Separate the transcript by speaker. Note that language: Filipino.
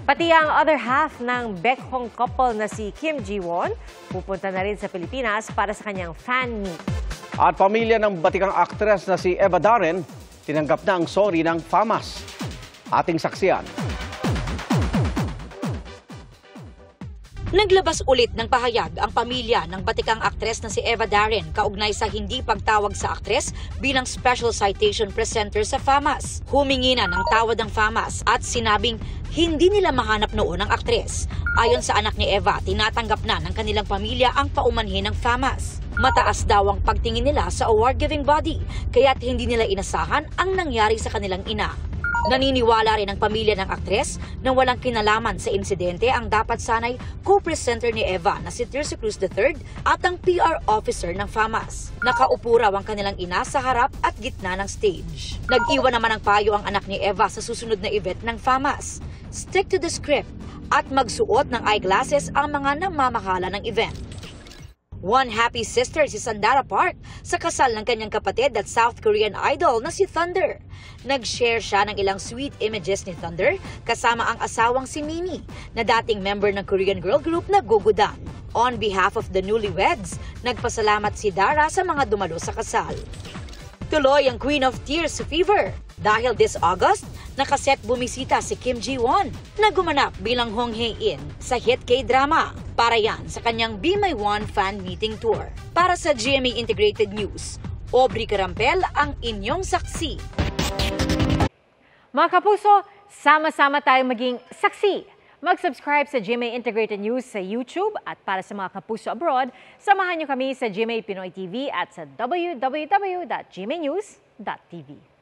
Speaker 1: Pati ang other half ng Baekhyun couple na si Kim Ji-won pupunta na rin sa Pilipinas para sa kanyang fan meet.
Speaker 2: At pamilya ng batikang aktres na si Eva Darren, tinanggap na ang sorry ng FAMAS. Ating saksiyan.
Speaker 3: Naglabas ulit ng pahayag ang pamilya ng batikang aktres na si Eva Darren kaugnay sa hindi pagtawag sa aktres bilang special citation presenter sa FAMAS. Humingi na ng tawad ang FAMAS at sinabing hindi nila mahanap noon ang aktres. Ayon sa anak ni Eva, tinatanggap na ng kanilang pamilya ang paumanhin ng FAMAS. Mataas daw ang pagtingin nila sa award-giving body, kaya't hindi nila inasahan ang nangyari sa kanilang ina. Naniniwala rin ang pamilya ng aktres na walang kinalaman sa insidente ang dapat sanay co-presenter ni Eva na si Tirso Cruz III at ang PR officer ng FAMAS. Nakaupo raw ang kanilang ina sa harap at gitna ng stage. Nag-iwan naman ng payo ang anak ni Eva sa susunod na event ng FAMAS. Stick to the script at magsuot ng eyeglasses ang mga namamahala ng event. One happy sister si Sandara Park sa kasal ng kanyang kapatid at South Korean idol na si Thunder. Nag-share siya ng ilang sweet images ni Thunder kasama ang asawang si Mimi na dating member ng Korean girl group na Gugudan. On behalf of the newlyweds, nagpasalamat si Dara sa mga dumalo sa kasal. Tuloy ang Queen of Tears fever dahil this August, nakaset bumisita si Kim Ji-won na gumanap bilang Hong Hae-in sa hit K-drama. Para yan sa kanyang Be My One fan meeting tour. Para sa GMA Integrated News, Aubrey Carampel ang inyong saksi.
Speaker 1: Mga kapuso, sama-sama tayong maging saksi. Mag-subscribe sa GMA Integrated News sa YouTube at para sa mga kapuso abroad, samahan niyo kami sa GMA Pinoy TV at sa www.gmanews.tv.